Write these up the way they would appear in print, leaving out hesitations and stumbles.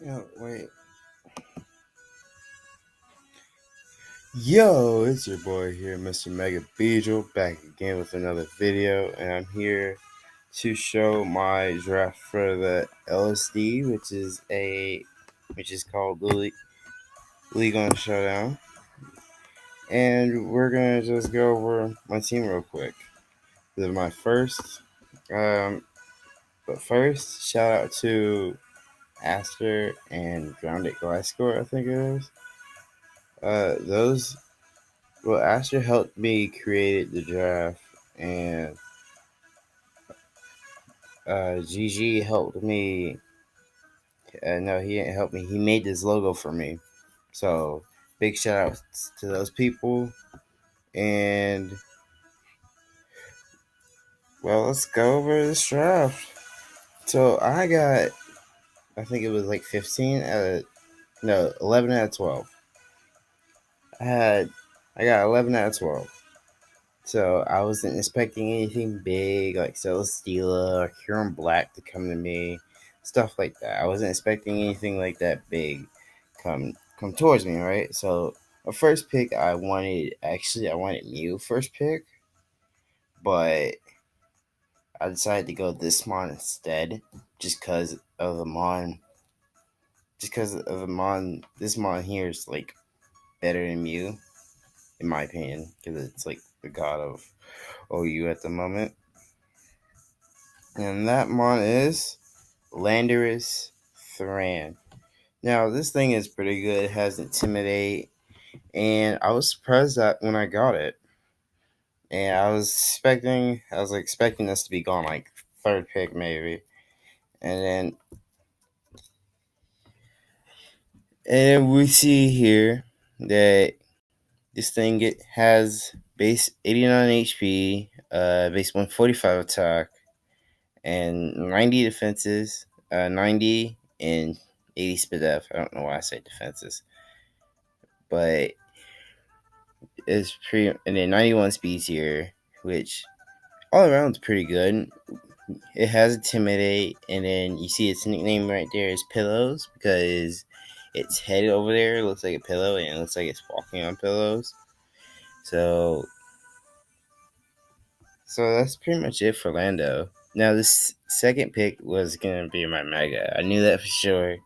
Wait. Yo, it's your boy here, Mr. Mega Beetle, back again with another video, and I'm here to show my draft for the LSD, which is called the League on Showdown, and we're gonna just go over my team real quick. This is my first, but first, shout out to Aster and Grounded Gliscor, I think it is. Those Well, Aster helped me create the draft, and GG helped me. No, he didn't help me. He made this logo for me. So, big shout out to those people. And, well, let's go over this draft. So, I think it was like 11 out of 12. I got 11 out of 12. So I wasn't expecting anything big like Celesteela or Huron Black to come to me, stuff like that. I wasn't expecting anything like that big come towards me, right? So my first pick, I wanted Mew first pick, but I decided to go this Mon instead, just because of the Mon. Just because of the Mon, this Mon here is like better than Mew, in my opinion, because it's like the god of OU at the moment. And that mon is Landorus Thran. Now, this thing is pretty good. It has Intimidate. And I was surprised that when I got it. And I was expecting this to be gone like third pick maybe. And then we see here that this thing has base 89 HP, base 145 attack, and 90 defenses, 90 and 80 speed def. I don't know why I say defenses, but it's pretty. And then 91 speeds here, which all around is pretty good. It has Intimidate, and then you see its nickname right there is Pillows because its head over there looks like a pillow and it looks like it's walking on pillows. So that's pretty much it for Lando. Now this second pick was gonna be my Mega. I knew that for sure.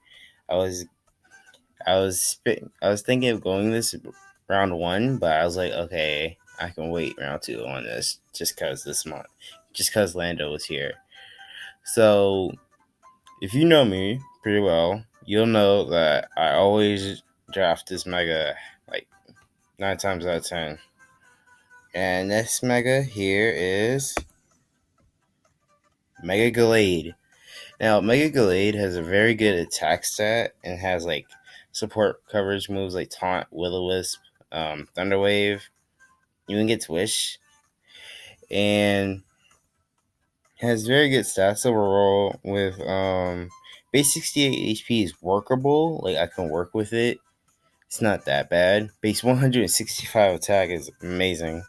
I was thinking of going this round one, but I was like, okay, I can wait round two on this just because Lando was here. So if you know me pretty well, you'll know that I always draft this Mega like 9 times out of 10. And this Mega here is Mega Gallade. Now, Mega Gallade has a very good attack stat and has like support coverage moves like Taunt, Will-O-Wisp, Thunder Wave, even gets Wish, and has very good stats overall. With base 68 HP is workable. Like I can work with it. It's not that bad. Base 165 attack is amazing.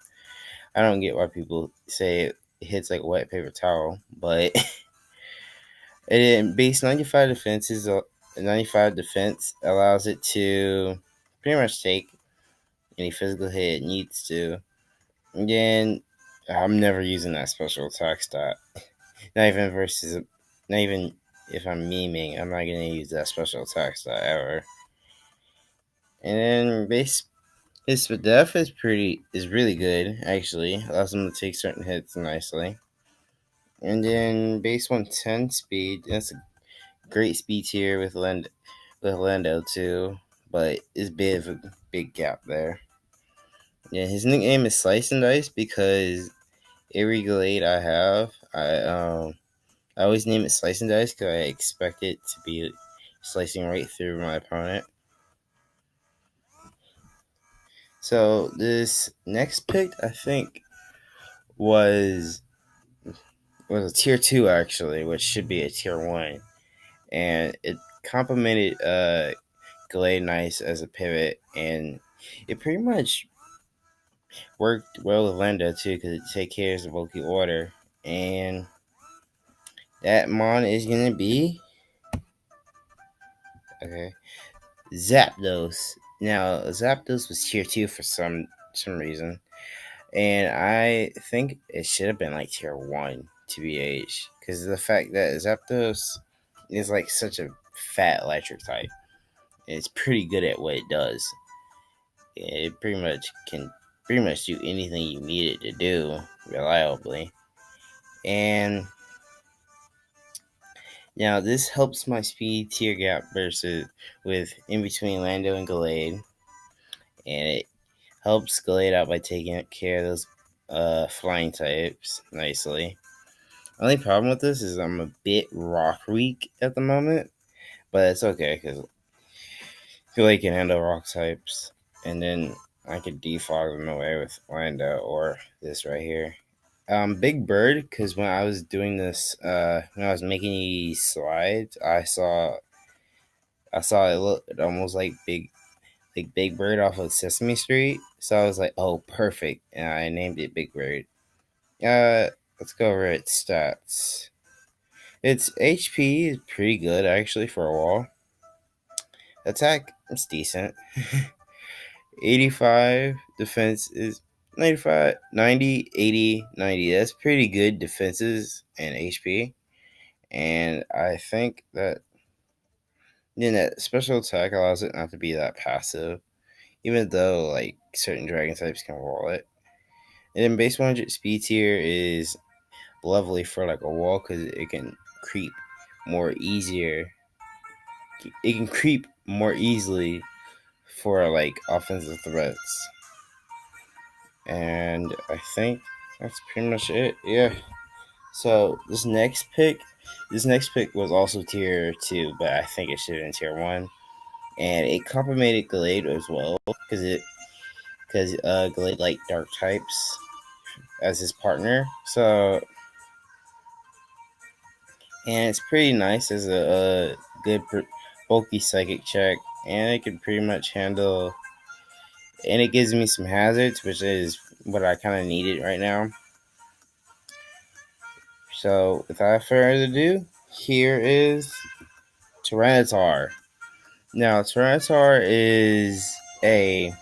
I don't get why people say it hits like a wet paper towel, but and base 95 defense allows it to pretty much take any physical hit it needs to. And then I'm never using that special attack stat. Not even if I'm memeing, I'm not gonna use that special attack stat ever. And then his def is really good actually. Allows him to take certain hits nicely. And then base 110 speed, that's a great speed tier with Lando too, but it's a big gap there. Yeah, his nickname is Slice and Dice because every Gallade I have, I always name it Slice and Dice because I expect it to be slicing right through my opponent. So this next pick, I think, was a tier 2 actually, which should be a tier 1, and it complemented Gallade nice as a pivot, and it pretty much worked well with Lando too because it take care of the bulky order, and that mon is gonna be Okay. Zapdos. Now, Zapdos was tier 2 for some reason. And I think it should have been like tier 1, to be aged. Because of the fact that Zapdos is like such a fat electric type. It's pretty good at what it does. It pretty much can do anything you need it to do reliably. And now this helps my speed tier gap versus with in between Lando and Gallade. And it helps Gallade out by taking care of those flying types nicely. Only problem with this is I'm a bit rock weak at the moment, but it's okay because I feel like I can handle rock types, and then I could defog them away with Lando or this right here. Big Bird, because when I was doing this, when I was making these slides, I saw it looked almost like Big Bird off of Sesame Street. So I was like, oh, perfect, and I named it Big Bird. Let's go over its stats. Its HP is pretty good actually for a wall. Attack, it's decent. 85. Defense is 95, 90, 80, 90. That's pretty good defenses and HP. And I think that that special attack allows it not to be that passive, even though like certain dragon types can wall it. And then base 100 speed tier is lovely for like a wall because it can creep more easier. It can creep more easily for like offensive threats. And I think that's pretty much it. Yeah. So this next pick was also tier 2, but I think it should have been tier 1. And it complimented Gallade as well because Gallade liked dark types as his partner. So and it's pretty nice as a good bulky psychic check, and it can pretty much handle. And it gives me some hazards, which is what I kind of needed right now. So, without further ado, here is Tyranitar. Now, Tyranitar is a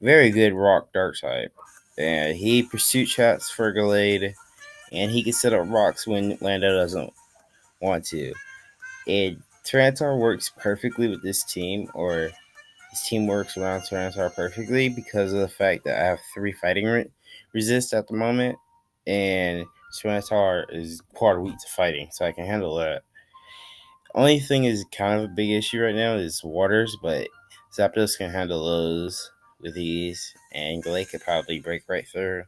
very good rock dark type. And he pursuit shots for Gallade, and he can set up rocks when Lando doesn't want to. And Tyranitar works perfectly with this team, or his team works around Tyranitar perfectly because of the fact that I have 3 fighting resist at the moment, and Tyranitar is quite weak to fighting, so I can handle that. Only thing is kind of a big issue right now is waters, but Zapdos can handle those with ease, and Gallade could probably break right through.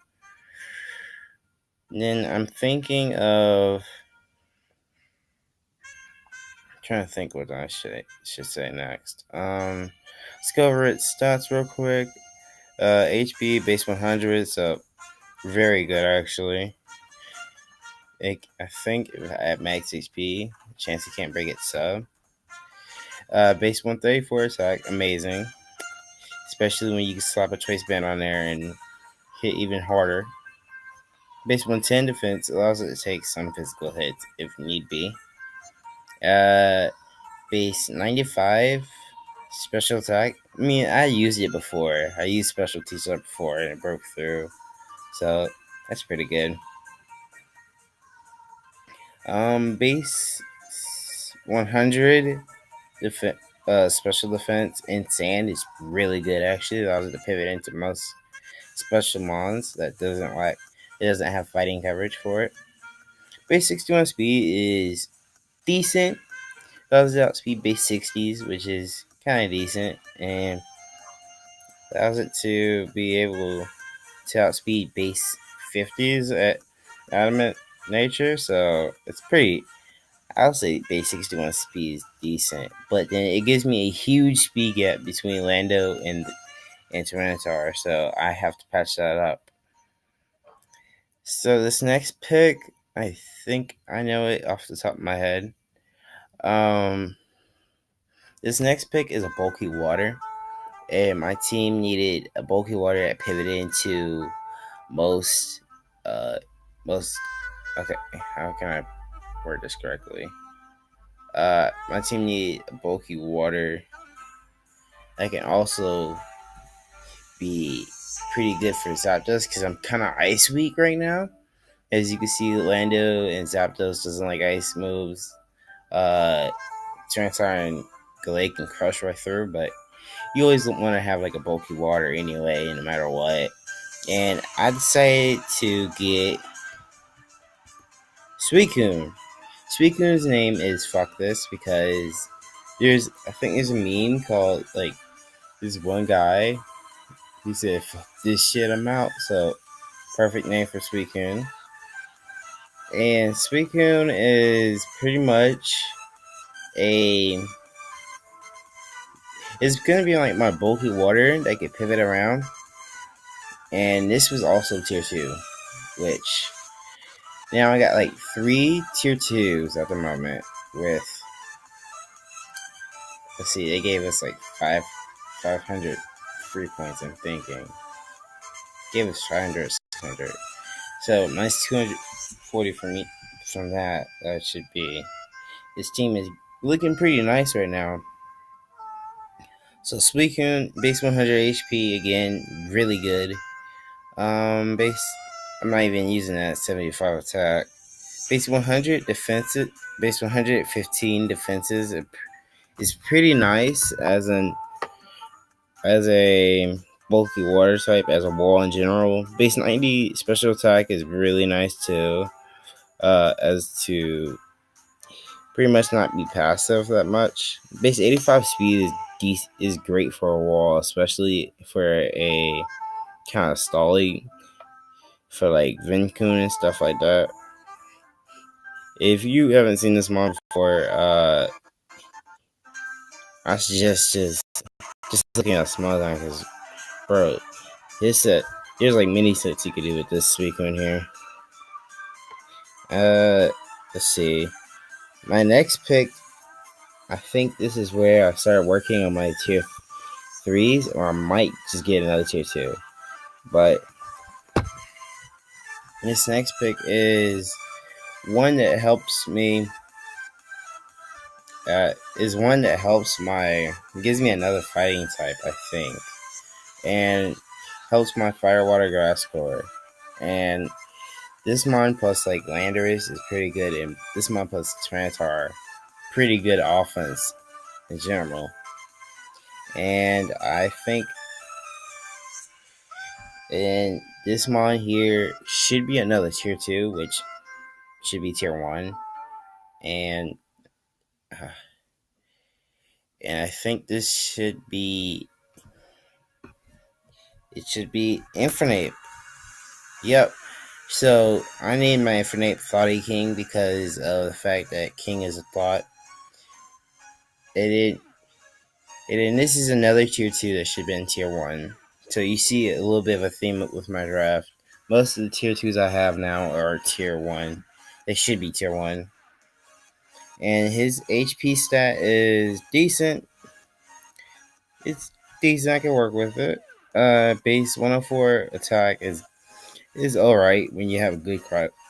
And then I'm thinking of trying to think what I should say next. Let's go over its stats real quick. HP base 100, so very good actually. I think at max HP, chance he can't break it sub. Base 134 attack, amazing. Especially when you can slap a trace band on there and hit even harder. Base 110 defense allows it to take some physical hits if need be. Base 95 special attack. I mean, I used it before. I used special T-Sub before and it broke through. So that's pretty good. Base 100 special defense in sand is really good actually. It allows it to pivot into most special mons that doesn't have fighting coverage for it. Base 61 speed is decent. Allows it outspeed base 60s, which is kind of decent, and allows it to be able to outspeed base 50s at adamant nature. So it's pretty. I'll say base 61 speed is decent, but then it gives me a huge speed gap between Lando and Tyranitar, so I have to patch that up. So this next pick, I think I know it off the top of my head. This next pick is a bulky water, and my team needed a bulky water that pivoted into most. Okay, how can I word this correctly? My team need a bulky water. That can also be pretty good for Zapdos because I'm kind of ice weak right now. As you can see, Lando and Zapdos doesn't like ice moves. Tyranitar and Gallade can crush right through, but you always want to have like a bulky water anyway, no matter what. And I decided to get Suicune. Suicune's name is Fuck This because I think there's a meme called like this one guy. He said, "Fuck this shit, I'm out." So perfect name for Suicune. And Suicune is pretty much a. It's gonna be like my bulky water that can pivot around. And this was also tier 2, which now I got like 3 tier 2s at the moment with, let's see, they gave us like 500 free points, I'm thinking. Gave us 500, 600. So minus 240 from me from that. That should be. This team is looking pretty nice right now. So Suicune, base 100 HP again, really good. Base, I'm not even using that 75 attack. Base 100 defensive, base 115 defenses is pretty nice as a bulky water type, as a wall in general. Base 90 special attack is really nice too. As to pretty much not be passive that much. Base 85 speed is great for a wall, especially for a kind of stally for like Vinkun and stuff like that. If you haven't seen this mod before, I suggest just looking at small time because, bro, this set, there's like mini sets you could do with this Suicune here. Let's see. My next pick, I think this is where I start working on my tier 3s, or I might just get another tier 2. But this next pick is one that helps me. Is one that gives me another fighting type, I think, and helps my Firewater Gliscor. And this mon plus like Landorus is pretty good, and this mon plus Tyranitar, pretty good offense in general. And I think, and this mon here should be another tier 2, which should be tier 1, and I think this should be Infinite. Yep. So I named my Infinite Thoughty King because of the fact that King is a thought. And this is another tier 2 that should have been tier 1. So you see a little bit of a theme with my draft. Most of the tier 2s I have now are tier 1. They should be tier 1. And his HP stat is decent. It's decent. I can work with it. Base 104 attack is alright when you have good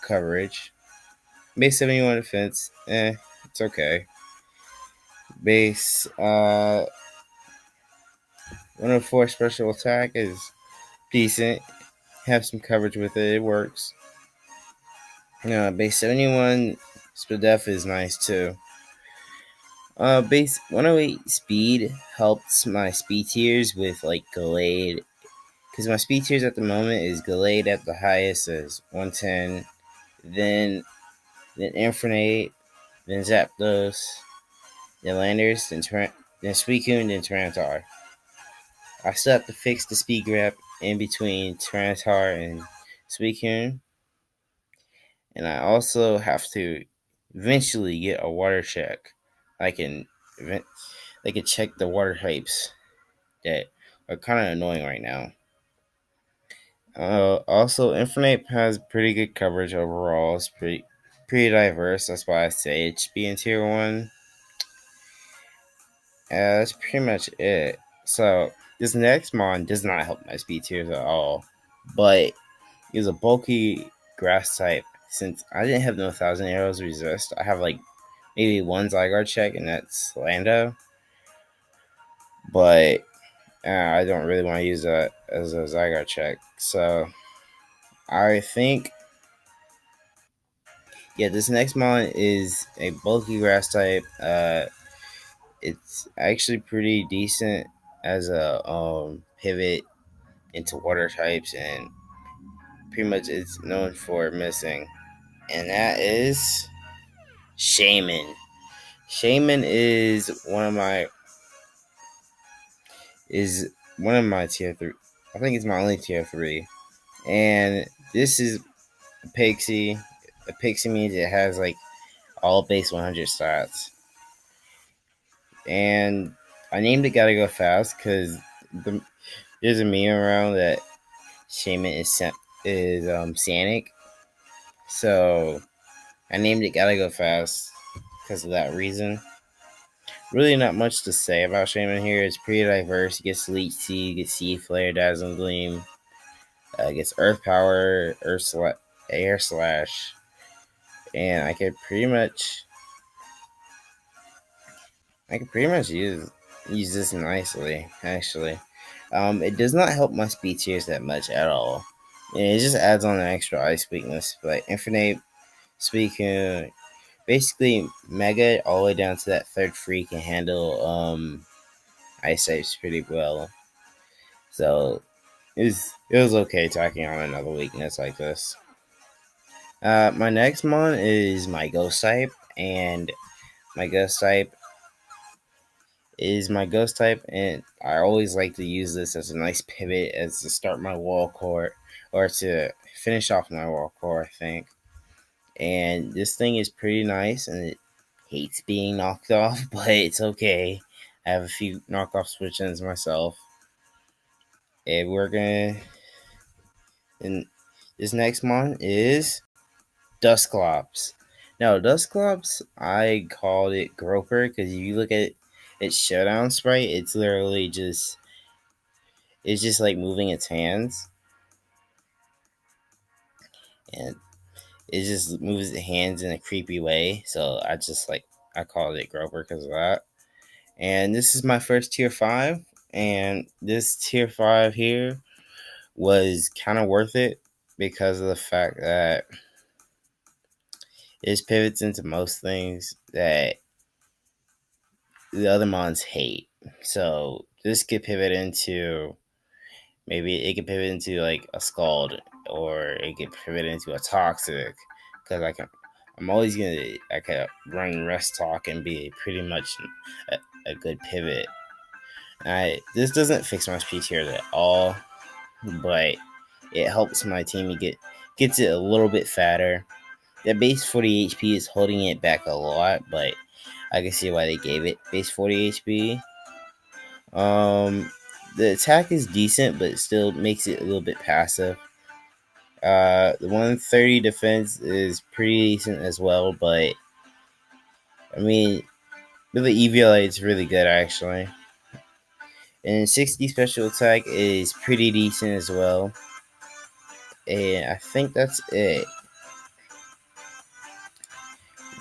coverage. Base 71 defense, it's okay. Base 104 special attack is decent. Have some coverage with it. It works. Base 71 speed def is nice too. Base 108 speed helps my speed tiers with like Gallade, because my speed tiers at the moment is Gallade at the highest is 110, then Infinite, then Zapdos, then Landers, then Suicune, then Tyranitar. I still have to fix the speed gap in between Tyranitar and Suicune. And I also have to eventually get a water check. I can check the water types that are kind of annoying right now. Also, Infinite has pretty good coverage overall. It's pretty diverse. That's why I say it should be in tier 1. That's pretty much it. So this next mon does not help my speed tiers at all, but is a bulky grass type. Since I didn't have no 1,000 arrows resist, I have like maybe one Zygarde check, and that's Lando. But I don't really want to use that as a Zygarde check. So I think, yeah, this next mon is a bulky grass type. It's actually pretty decent as a pivot into water types, and pretty much it's known for missing. And that is Shaman. Shaman is one of my tier 3. I think it's my only tier 3. And this is a Pixie. A Pixie means it has like all base 100 stats. And I named it Gotta Go Fast because there's a meme around that Shaman is Sanic. So I named it Gotta Go Fast because of that reason. Really not much to say about Shaman here. It's pretty diverse. It gets Leech Seed, gets Seed Flare, Dazzling Gleam, gets Earth Power, Air Slash, and I could pretty much use this nicely, actually. It does not help my speed tiers that much at all. And it just adds on an extra ice weakness. But Infinite, Suicune, basically Mega all the way down to that third free can handle ice types pretty well. So it was okay tacking on another weakness like this. My next mon is my Ghost type, and my Ghost type and I always like to use this as a nice pivot as to start my wall core or to finish off my wall core, I think. And this thing is pretty nice, and it hates being knocked off, but it's okay. I have a few knockoff switch-ins myself. And we're gonna. And this next mon is Dusclops. Now, Dusclops, I called it Groper because if you look at its showdown sprite, it's literally just like moving its hands, and it just moves its hands in a creepy way. So I called it Groper because of that. And this is my first tier 5, and this tier 5 here was kind of worth it because of the fact that it pivots into most things that the other mons hate. So this could pivot into like a Scald, or it could pivot into a Toxic, because I could run Rest Talk and be pretty much a good pivot. This doesn't fix my speed tiers at all, but it helps my team gets it a little bit fatter. That base 40 HP is holding it back a lot, but I can see why they gave it base 40 HP. The attack is decent, but it still makes it a little bit passive. The 130 defense is pretty decent as well, but I mean, with the EVLA, it's really good actually. And 60 special attack is pretty decent as well. And I think that's it.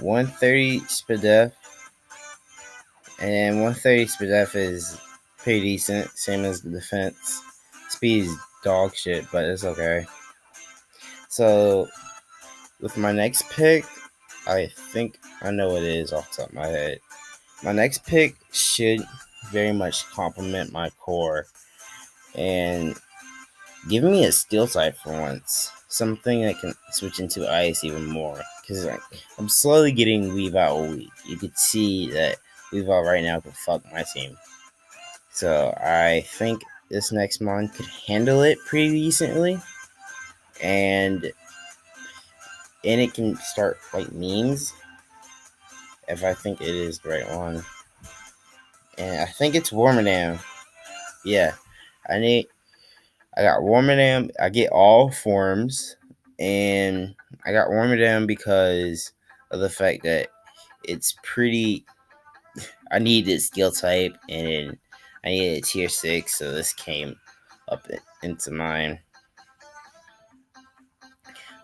130 Spadef. And 130 Spadef is pretty decent, same as the defense. Speed is dog shit, but it's okay. So, with my next pick, I think I know what it is off the top of my head. My next pick should very much complement my core and give me a steel type for once. Something that can switch into ice even more. Because I'm slowly getting Weavile weak. You could see that Weavile right now could fuck my team. So I think this next mon could handle it pretty decently. And it can start like memes if I think it is the right one. And I think it's Wormadam. Yeah. I got Wormadam. I get all forms. And I got Wormadam because of the fact that it's pretty. I needed skill type, and I needed tier 6, so this came up into mine.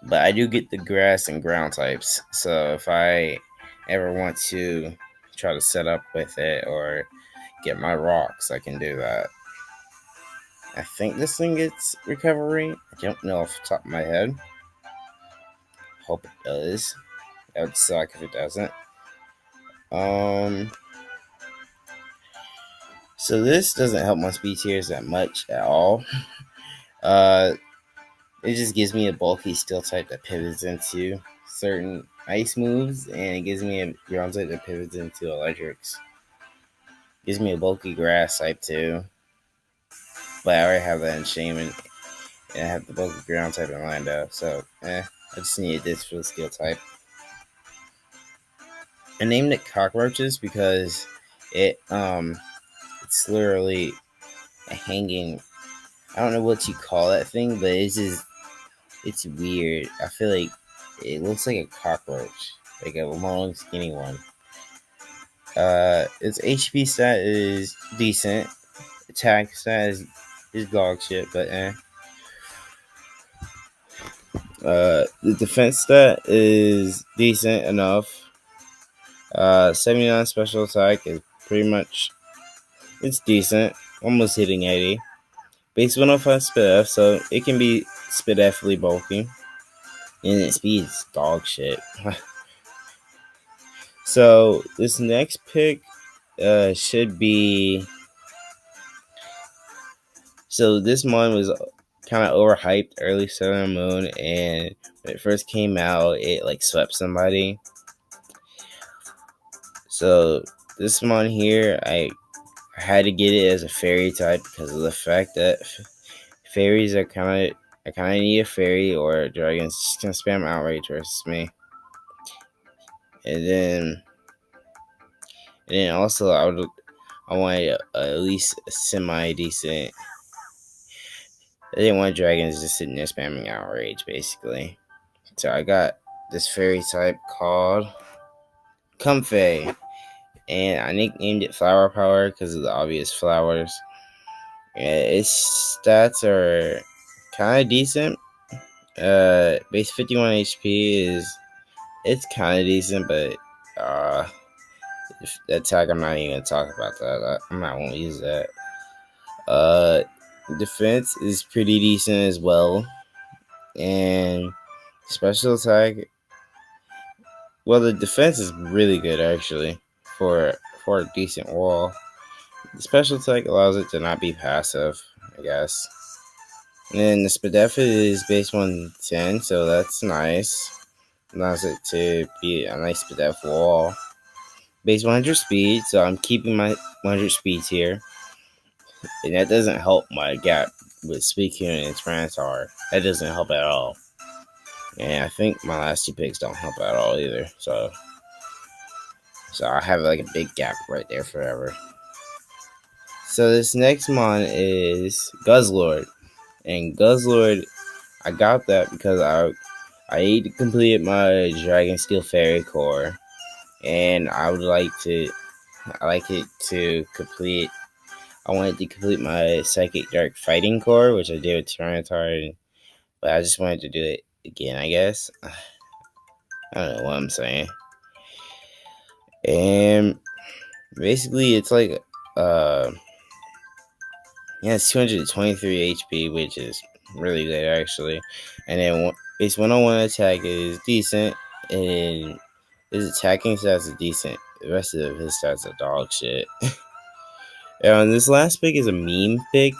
But I do get the grass and ground types. So if I ever want to try to set up with it or get my rocks, I can do that. I think this thing gets recovery. I don't know off the top of my head. Hope it does. That would suck if it doesn't. So this doesn't help my speed tiers that much at all. It just gives me a bulky steel type that pivots into certain ice moves, and it gives me a ground type that pivots into electrics. Gives me a bulky grass type too. But I already have that in Shaman, and I have the bulky ground type in Lando, so I just needed this for the skill type. I named it Cockroaches because it's literally a hanging. I don't know what you call that thing, but it's weird. I feel like it looks like a cockroach, like a long, skinny one. Its HP stat is decent. Attack stat is dog shit, but the defense stat is decent enough. 79 special attack is pretty much, it's decent, almost hitting 80. Base 105 spit F, so it can be spit F-ly bulky. And its speed is dog shit. So this next pick should be. So this one was kind of overhyped early Southern Moon, and when it first came out, it like swept somebody. So this one here, I had to get it as a fairy type because of the fact that fairies are kind of. I kind of need a fairy or a dragon's just gonna spam outrage versus me. And then also I wanted at least a semi decent. I didn't want dragons just sitting there spamming outrage basically. So I got this fairy type called Comfey, and I nicknamed it Flower Power because of the obvious flowers. Its stats are kind of decent. Base 51 HP it's kind of decent, but attack, I'm not even gonna talk about that. I'm not gonna use that. Defense is pretty decent as well, and special attack. Well, the defense is really good actually for a decent wall. The special attack allows it to not be passive, I guess. And then the Spadef is base 110, so that's nice. Allows it to be a nice Spadef wall. Base 100 speed, so I'm keeping my 100 speeds here. And that doesn't help my gap with Suicune and Tyranitar. That doesn't help at all. And I think my last two picks don't help at all either. So I have like a big gap right there forever. So this next mon is Guzzlord. And Guzzlord, I got that because I completed my Dragon Steel Fairy Core. And I like it to complete. I wanted to complete my Psychic Dark Fighting Core, which I did with Tyranitar, but I just wanted to do it again, I guess. I don't know what I'm saying. And basically, it's like, it's 223 HP, which is really good, actually. And then base 101 attack is decent, and his attacking stats are decent. The rest of his stats are dog shit. And this last pick is a meme pick,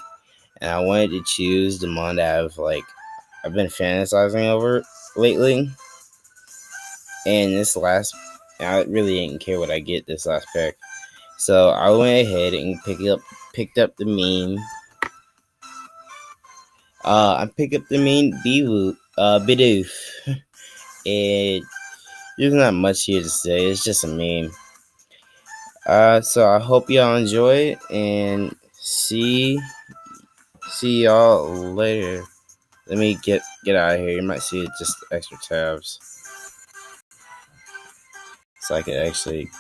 and I wanted to choose the mon that I've been fantasizing over lately. And I really didn't care what I get this last pick, so I went ahead and picked up the meme. I picked up the meme Bidoof, and there's not much here to say. It's just a meme. So I hope y'all enjoy it, and see y'all later. Let me get out of here. You might see just extra tabs, so I can actually